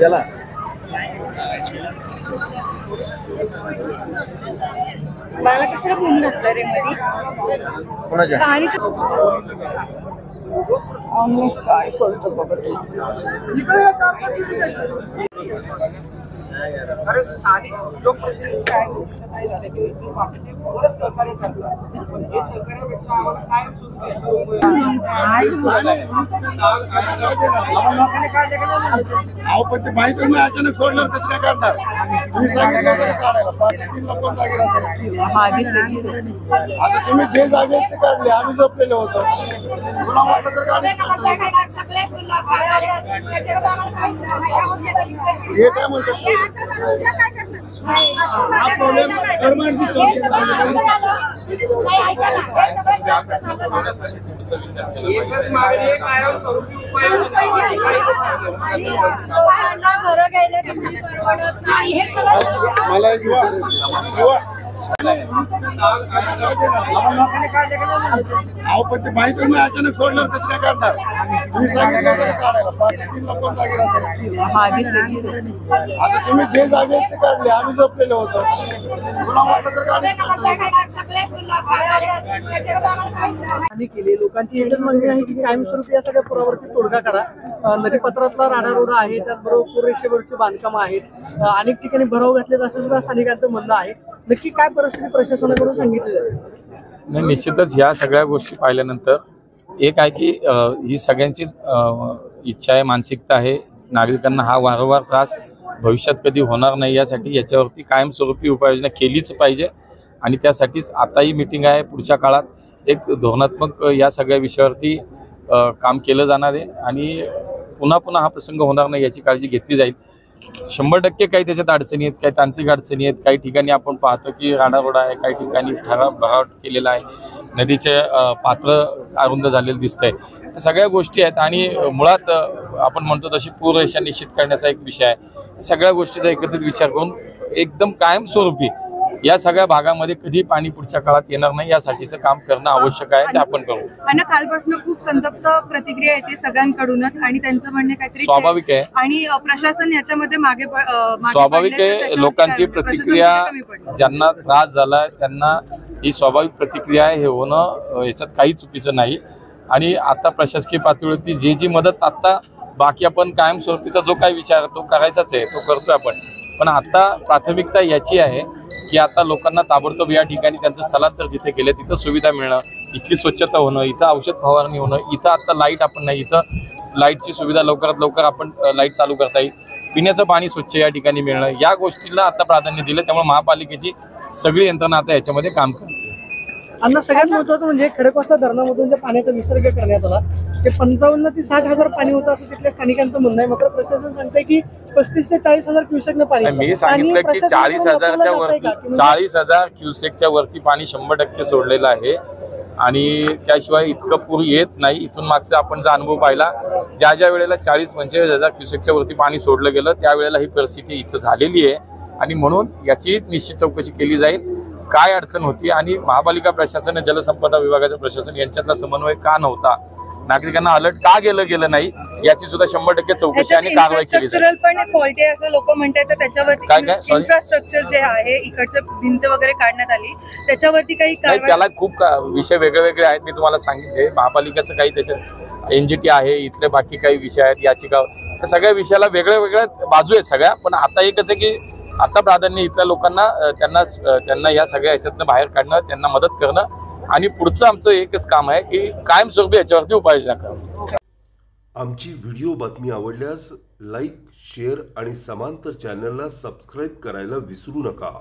चला बाला कशाला बोलून घातलं रे मध्ये कोणाच्या पाणी आम्ही काय करतो बघा कारण स्थानिक लोकप्रतिनिधी काय झाले की थोडं सहकार्य करतात पण हे सहकार्यापेक्षा आम्हाला काय पण ते माहिती मी अचानक सोडलं कसं काय काढणार तुम्ही सांगितलं होतं काढायला 5-3 लोक जागे राहतात आता तुम्ही जे जागे ते काढले आम्ही झोपलेलो होतो पुन्हा म्हटलं तर हे काय म्हणतात एकच मागणी कायमस्वरूपी मला पण ते माहिती मी अचानक सोडलं कसं काय काढणार तुम्ही सांगितलं होतं काढायला 5-3 लोक जागे राहतात आता तुम्ही जे जागे ते काढले आम्ही झोपलेलो होतो पुन्हा म्हटलं तर केली लोकांची एकच मागणी आहे की कायमस्वरूपी या सगळ्या पुरावरती तोडगा करा नदीपात्रातला राडारोडा आहे त्याचबरोबर पूररेषेवरची बांधकामं आहेत अनेक ठिकाणी भराव घातले असं सुद्धा स्थानिकांचं म्हणणं आहे नक्की काय परिस्थिती प्रशासनाकडून सांगितली जाते नाही निश्चितच ह्या सगळ्या गोष्टी पाहिल्यानंतर एक आहे की ही सगळ्यांचीच इच्छा आहे मानसिकता आहे नागरिकांना हा वारंवार त्रास भविष्यात कधी होणार नाही यासाठी याच्यावरती कायमस्वरूपी उपाययोजना केलीच पाहिजे आणि त्यासाठीच आताही मीटिंग आहे पुढच्या काळात एक धोरणात्मक या सगळ्या विषयावरती काम केलं जाणार आहे आणि पुन्हा पुन्हा हा प्रसंग होणार नाही याची काळजी घेतली जाईल 100% काही त्याच्यात अडचणी आहेत काही तांत्रिक अडचणी आहेत काही ठिकाणी आपण पाहतो की राडारोडा आहे काही ठिकाणी भराव केलेला आहे नदीचे पात्र अरुंद झालेलं दिसतंय सगळ्या गोष्टी आहेत आणि मुळात आपण म्हणतो तशी पूररेषा निश्चित करण्याचा एक विषय आहे सगळ्या गोष्टीचा एकत्रित विचार करून एकदम कायमस्वरूपी या सगळ्या भागामध्ये कधी पाणी पुढच्या काळात येणार नाही यासाठीचं काम करणं आवश्यक आहे ते आपण करू आणि कालपासून खूप संतप्त प्रतिक्रिया येते सगळ्यांकडूनच आणि त्यांचं म्हणणे काहीतरी स्वाभाविक आहे आणि प्रशासन याच्यामध्ये मागे स्वाभाविक आहे लोकांची प्रतिक्रिया ज्यांना त्रास झाला त्यांना ही स्वाभाविक प्रतिक्रिया आहे हे होणं याच्यात काही चुकीचं नाही आणि आता प्रशासकीय पातळीवरती जी मदत आता बाकी आपण कायमस्वरूपीचा जो काही विचार तो करायचाच आहे तो करतोय आपण पण आता प्राथमिकता याची आहे की आता लोकांना ताबडतोब या ठिकाणी त्यांचं स्थलांतर जिथे केलं तिथं सुविधा मिळणं इथली स्वच्छता होणं इथं औषध फवारणी होणं इथं आता लाईट आपण नाही इथं लाईटची सुविधा लवकरात लवकर आपण लाईट चालू करता येईल पिण्याचं पाणी स्वच्छ या ठिकाणी मिळणं या गोष्टीला आता प्राधान्य दिलं त्यामुळे महापालिकेची सगळी यंत्रणा आता याच्यामध्ये काम करते अन्न सगळ्यात महत्त्वाचं म्हणजे खडकवासला धरणामधून जे पाण्याचा विसर्ग करण्यात आला ते 55 ते 60 हजार पाणी होतं असं तिथल्या स्थानिकांचं म्हणणं आहे मात्र प्रशासन सांगतंय की 35 ते 40 हजार क्युसेकनं पाणी मी सांगितलं की 40,000च्या वरती 40,000 क्युसेकच्या वरती पाणी 100% सोडलेलं आहे आणि त्याशिवाय इतकं पूर येत नाही इथून मागचा आपण जो अनुभव पाहिला ज्या वेळेला 40-45 हजार क्युसेकच्या वरती पाणी सोडलं गेलं त्यावेळेला ही परिस्थिती इथं झालेली आहे आणि म्हणून याची निश्चित चौकशी केली जाईल काय अडचण होती आणि महापालिका प्रशासन जलसंपदा विभागाचं प्रशासन यांच्यातला समन्वय का नव्हता नागरिकांना अलर्ट का गेलं नाही याची सुद्धा 100% चौकशी आणि कारवाई केली जाईल पण फॉल्ट आहे असं लोक म्हणतात तर त्याच्यावरती काय इन्फ्रास्ट्रक्चर जे आहे इकडचं भिंत वगैरे काढण्यात आली त्याच्यावरती काही त्याला खूप विषय वेगळे आहेत मी तुम्हाला सांगितले महापालिकेचं काही त्याच्यात NGT आहे इथले बाकी काही विषय आहेत याचिका सगळ्या विषयाला वेगळ्या बाजू आहेत सगळ्या पण आता एकच आहे की आता प्राधान्य इथल्या लोकांना त्यांना या सगळ्या ह्याच्यातनं बाहेर काढणं त्यांना मदत करणं आणि पुढचं आमचं एकच काम आहे की कायमस्वरूपी याच्यावरती उपाययोजना करणं आमची व्हिडिओ बातमी आवडल्यास लाईक शेअर आणि समांतर चॅनलला सबस्क्राईब करायला विसरू नका।